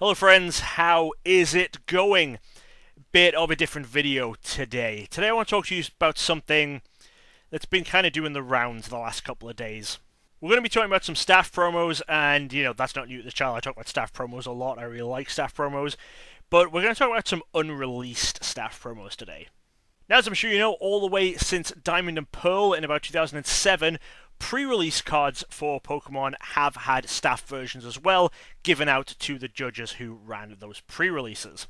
Hello friends, how is it going? Bit of a different video today. Today I want to talk to you about something that's been kind of doing the rounds the last couple of days. We're going to be talking about some staff promos, and that's not new to the channel. I talk about staff promos a lot. I really like staff promos. But we're going to talk about some unreleased staff promos today. Now, as I'm sure you know, all the way since Diamond and Pearl in about 2007, pre-release cards for Pokémon have had staff versions as well, given out to the judges who ran those pre-releases.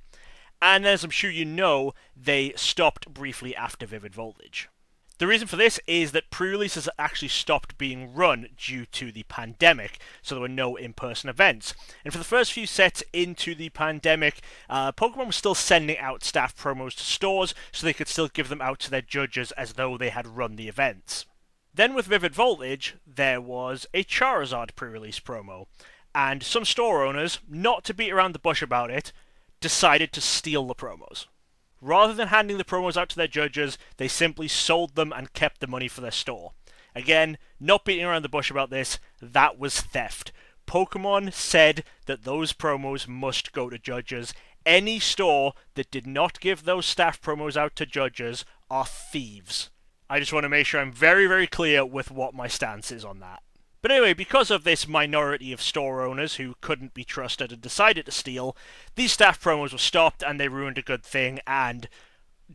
And as I'm sure you know, they stopped briefly after Vivid Voltage. The reason for this is that pre-releases actually stopped being run due to the pandemic, so there were no in-person events. And for the first few sets into the pandemic, Pokemon was still sending out staff promos to stores, so they could still give them out to their judges as though they had run the events. Then with Vivid Voltage, there was a Charizard pre-release promo, and some store owners, not to beat around the bush about it, decided to steal the promos. Rather than handing the promos out to their judges, they simply sold them and kept the money for their store. Again, not beating around the bush about this, that was theft. Pokemon said that those promos must go to judges. Any store that did not give those staff promos out to judges are thieves. I just want to make sure I'm very, very clear with what my stance is on that. But anyway, because of this minority of store owners who couldn't be trusted and decided to steal, these staff promos were stopped and they ruined a good thing, and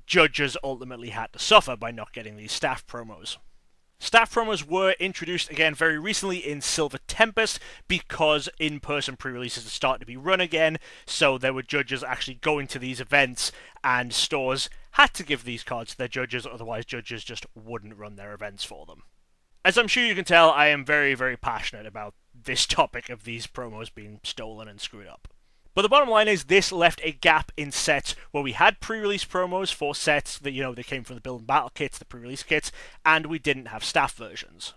judges ultimately had to suffer by not getting these staff promos. Staff promos were introduced again very recently in Silver Tempest because in-person pre-releases are starting to be run again, so there were judges actually going to these events, and stores had to give these cards to their judges, otherwise judges just wouldn't run their events for them. As I'm sure you can tell, I am very, very passionate about this topic of these promos being stolen and screwed up. But the bottom line is this left a gap in sets where we had pre-release promos for sets that, they came from the Build and Battle kits, the pre-release kits, and we didn't have staff versions.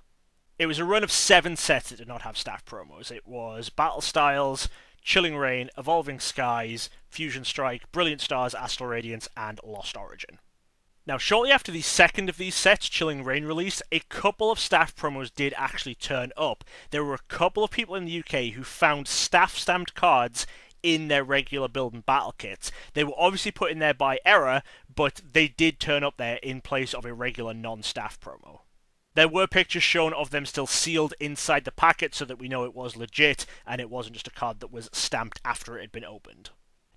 It was a run of 7 sets that did not have staff promos. It was Battle Styles, Chilling Reign, Evolving Skies, Fusion Strike, Brilliant Stars, Astral Radiance, and Lost Origin. Now, shortly after the second of these sets, Chilling Reign, released, a couple of staff promos did actually turn up. There were a couple of people in the UK who found staff-stamped cards in their regular Build and Battle kits. They were obviously put in there by error, but they did turn up there in place of a regular non-staff promo. There were pictures shown of them still sealed inside the packet so that we know it was legit and it wasn't just a card that was stamped after it had been opened.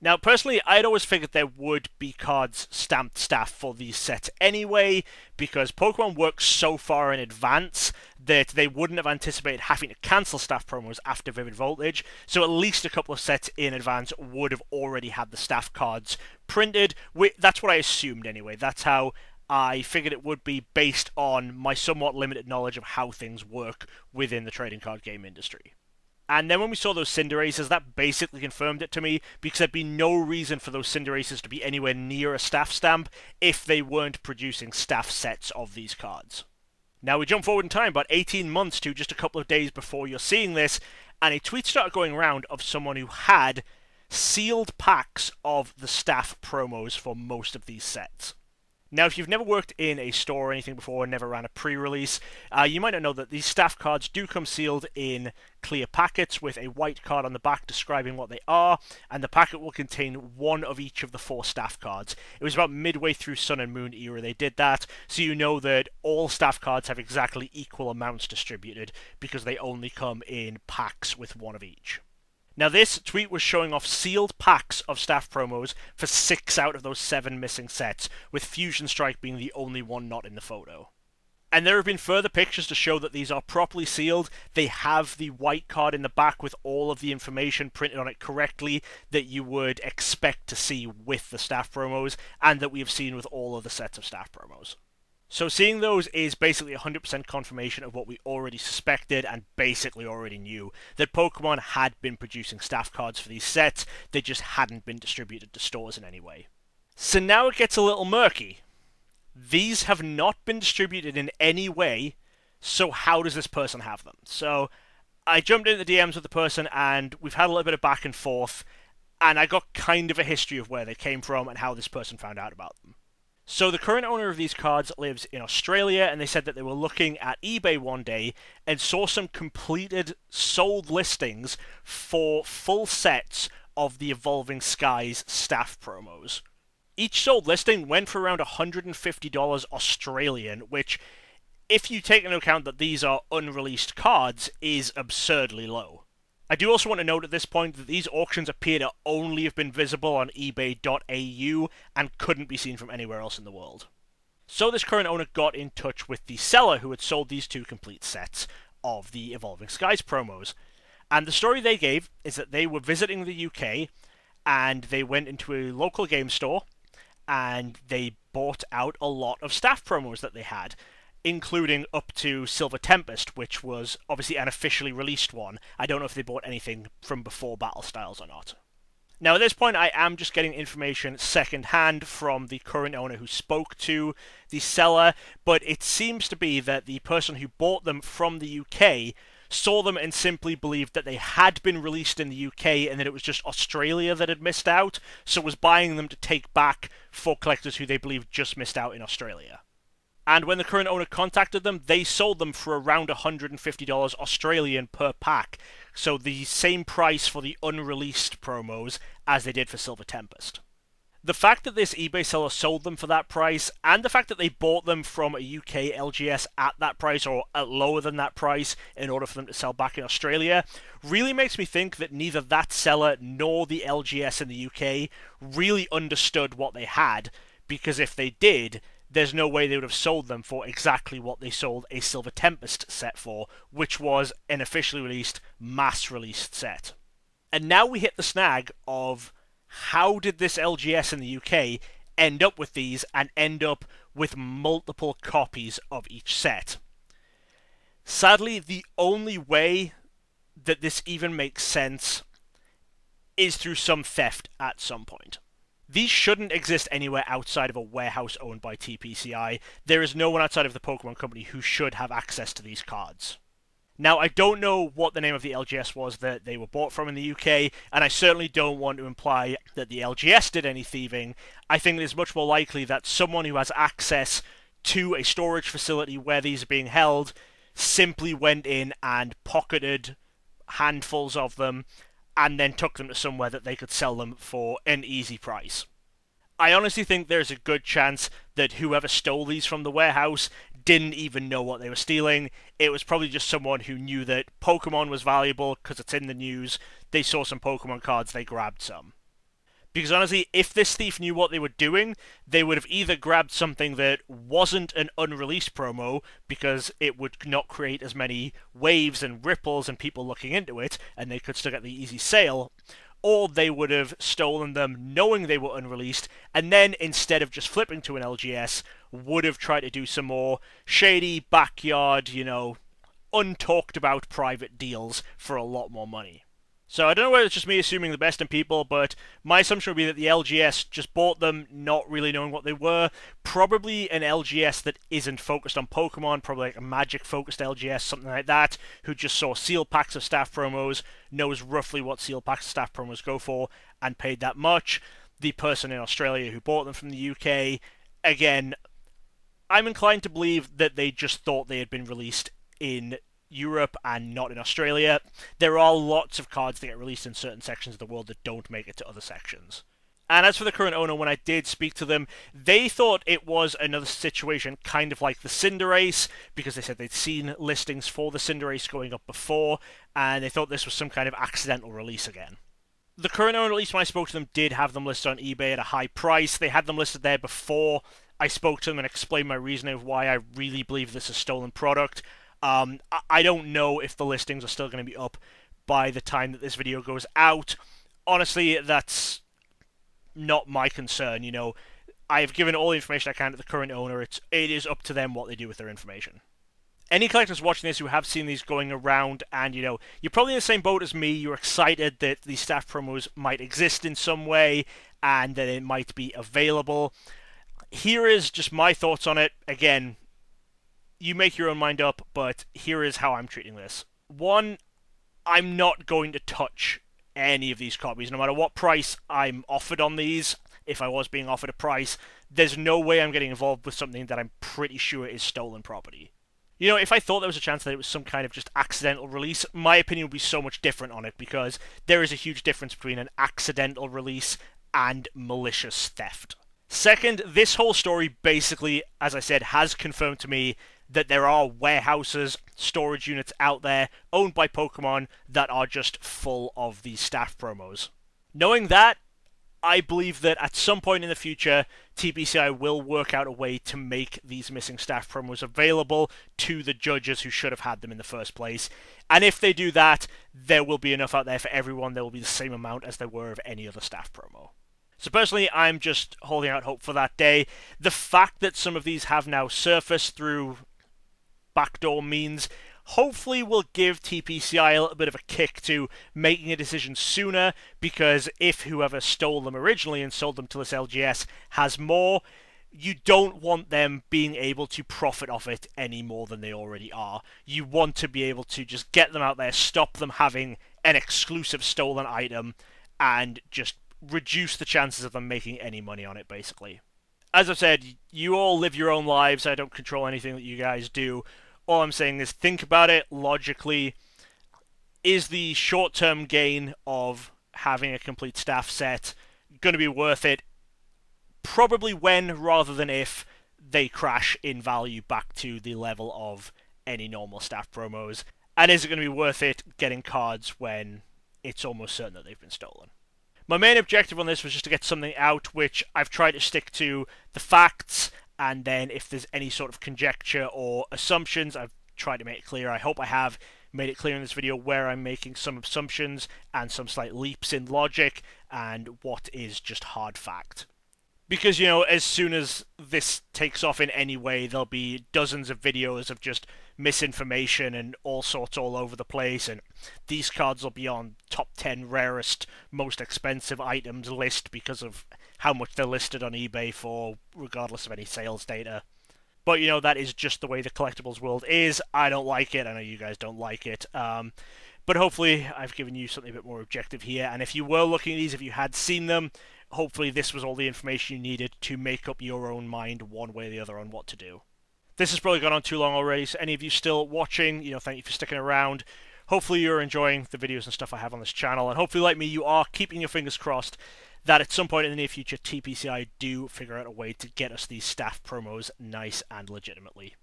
Now, personally, I'd always figured there would be cards stamped staff for these sets anyway, because Pokemon works so far in advance that they wouldn't have anticipated having to cancel staff promos after Vivid Voltage, so at least a couple of sets in advance would have already had the staff cards printed. That's what I assumed anyway. That's how I figured it would be based on my somewhat limited knowledge of how things work within the trading card game industry. And then when we saw those Cinderaces, that basically confirmed it to me, because there'd be no reason for those Cinderaces to be anywhere near a staff stamp if they weren't producing staff sets of these cards. Now we jump forward in time about 18 months to just a couple of days before you're seeing this, and a tweet started going around of someone who had sealed packs of the staff promos for most of these sets. Now, if you've never worked in a store or anything before and never ran a pre-release, you might not know that these staff cards do come sealed in clear packets with a white card on the back describing what they are, and the packet will contain one of each of the 4 staff cards. It was about midway through Sun and Moon era they did that, so you know that all staff cards have exactly equal amounts distributed because they only come in packs with one of each. Now, this tweet was showing off sealed packs of staff promos for 6 out of those 7 missing sets, with Fusion Strike being the only one not in the photo. And there have been further pictures to show that these are properly sealed. They have the white card in the back with all of the information printed on it correctly that you would expect to see with the staff promos, and that we have seen with all of the sets of staff promos. So seeing those is basically 100% confirmation of what we already suspected and basically already knew, that Pokemon had been producing staff cards for these sets, they just hadn't been distributed to stores in any way. So now it gets a little murky. These have not been distributed in any way, so how does this person have them? So I jumped into the DMs with the person and we've had a little bit of back and forth, and I got kind of a history of where they came from and how this person found out about them. So the current owner of these cards lives in Australia, and they said that they were looking at eBay one day and saw some completed sold listings for full sets of the Evolving Skies staff promos. Each sold listing went for around $150 Australian, which, if you take into account that these are unreleased cards, is absurdly low. I do also want to note at this point that these auctions appear to only have been visible on eBay.au and couldn't be seen from anywhere else in the world. So this current owner got in touch with the seller who had sold these two complete sets of the Evolving Skies promos. And the story they gave is that they were visiting the UK and they went into a local game store and they bought out a lot of staff promos that they had, including up to Silver Tempest, which was obviously an officially released one. I don't know if they bought anything from before Battle Styles or not. Now, at this point, I am just getting information second-hand from the current owner who spoke to the seller, but it seems to be that the person who bought them from the UK saw them and simply believed that they had been released in the UK and that it was just Australia that had missed out, so was buying them to take back for collectors who they believed just missed out in Australia. And when the current owner contacted them, they sold them for around $150 Australian per pack, so the same price for the unreleased promos as they did for Silver Tempest. The fact that this eBay seller sold them for that price, and the fact that they bought them from a UK LGS at that price, or at lower than that price, in order for them to sell back in Australia, really makes me think that neither that seller nor the LGS in the UK really understood what they had, because if they did, there's no way they would have sold them for exactly what they sold a Silver Tempest set for, which was an officially released, mass-released set. And now we hit the snag of how did this LGS in the UK end up with these and end up with multiple copies of each set? Sadly, the only way that this even makes sense is through some theft at some point. These shouldn't exist anywhere outside of a warehouse owned by TPCI. There is no one outside of the Pokémon Company who should have access to these cards. Now, I don't know what the name of the LGS was that they were bought from in the UK, and I certainly don't want to imply that the LGS did any thieving. I think it is much more likely that someone who has access to a storage facility where these are being held simply went in and pocketed handfuls of them and then took them to somewhere that they could sell them for an easy price. I honestly think there's a good chance that whoever stole these from the warehouse didn't even know what they were stealing. It was probably just someone who knew that Pokemon was valuable because it's in the news. They saw some Pokemon cards, they grabbed some. Because honestly, if this thief knew what they were doing, they would have either grabbed something that wasn't an unreleased promo, because it would not create as many waves and ripples and people looking into it, and they could still get the easy sale, or they would have stolen them knowing they were unreleased, and then instead of just flipping to an LGS, would have tried to do some more shady backyard, untalked about private deals for a lot more money. So I don't know whether it's just me assuming the best in people, but my assumption would be that the LGS just bought them not really knowing what they were. Probably an LGS that isn't focused on Pokemon, probably like a Magic-focused LGS, something like that, who just saw seal packs of staff promos, knows roughly what seal packs of staff promos go for, and paid that much. The person in Australia who bought them from the UK, again, I'm inclined to believe that they just thought they had been released in Europe and not in Australia. There are lots of cards that get released in certain sections of the world that don't make it to other sections. And as for the current owner, when I did speak to them, they thought it was another situation kind of like the Cinderace, because they said they'd seen listings for the Cinderace going up before, and they thought this was some kind of accidental release again. The current owner, at least when I spoke to them, did have them listed on eBay at a high price. They had them listed there before I spoke to them and explained my reasoning of why I really believe this is a stolen product. I don't know if the listings are still going to be up by the time that this video goes out. Honestly, that's not my concern, I have given all the information I can to the current owner. It is up to them what they do with their information. Any collectors watching this who have seen these going around and, you're probably in the same boat as me, you're excited that these staff promos might exist in some way and that it might be available. Here is just my thoughts on it. Again, you make your own mind up, but here is how I'm treating this. One, I'm not going to touch any of these copies, no matter what price I'm offered on these. If I was being offered a price, there's no way I'm getting involved with something that I'm pretty sure is stolen property. You know, if I thought there was a chance that it was some kind of just accidental release, my opinion would be so much different on it, because there is a huge difference between an accidental release and malicious theft. Second, this whole story basically, as I said, has confirmed to me that there are warehouses, storage units out there owned by Pokemon that are just full of these staff promos. Knowing that, I believe that at some point in the future, TPCI will work out a way to make these missing staff promos available to the judges who should have had them in the first place. And if they do that, there will be enough out there for everyone. There will be the same amount as there were of any other staff promo. So personally, I'm just holding out hope for that day. The fact that some of these have now surfaced through backdoor means hopefully will give TPCI a little bit of a kick to making a decision sooner, because if whoever stole them originally and sold them to this LGS has more, you don't want them being able to profit off it any more than they already are. You want to be able to just get them out there, stop them having an exclusive stolen item, and just reduce the chances of them making any money on it, basically. As I've said, you all live your own lives. I don't control anything that you guys do. All I'm saying is think about it logically. Is the short-term gain of having a complete staff set going to be worth it? Probably when rather than if they crash in value back to the level of any normal staff promos. And is it going to be worth it getting cards when it's almost certain that they've been stolen? My main objective on this was just to get something out which I've tried to stick to the facts, and then if there's any sort of conjecture or assumptions, I've tried to make it clear. I hope I have made it clear in this video where I'm making some assumptions and some slight leaps in logic and what is just hard fact. Because, you know, as soon as this takes off in any way, there'll be dozens of videos of just misinformation and all sorts all over the place, and these cards will be on top 10 rarest, most expensive items list because of how much they're listed on eBay for, regardless of any sales data. But, you know, that is just the way the collectibles world is. I don't like it. I know you guys don't like it. But hopefully I've given you something a bit more objective here. And if you were looking at these, if you had seen them, hopefully this was all the information you needed to make up your own mind one way or the other on what to do. This has probably gone on too long already, so any of you still watching, you know, thank you for sticking around. Hopefully you're enjoying the videos and stuff I have on this channel, and hopefully, like me, you are keeping your fingers crossed that at some point in the near future, TPCI do figure out a way to get us these staff promos nice and legitimately.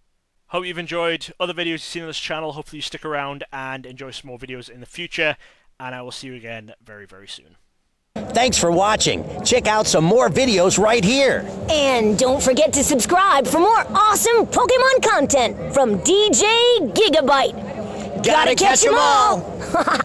Hope you've enjoyed other videos you've seen on this channel. Hopefully you stick around and enjoy some more videos in the future, and I will see you again very, very soon. Thanks for watching. Check out some more videos right here. And don't forget to subscribe for more awesome Pokemon content from DJ Gigabyte. Gotta catch 'em all!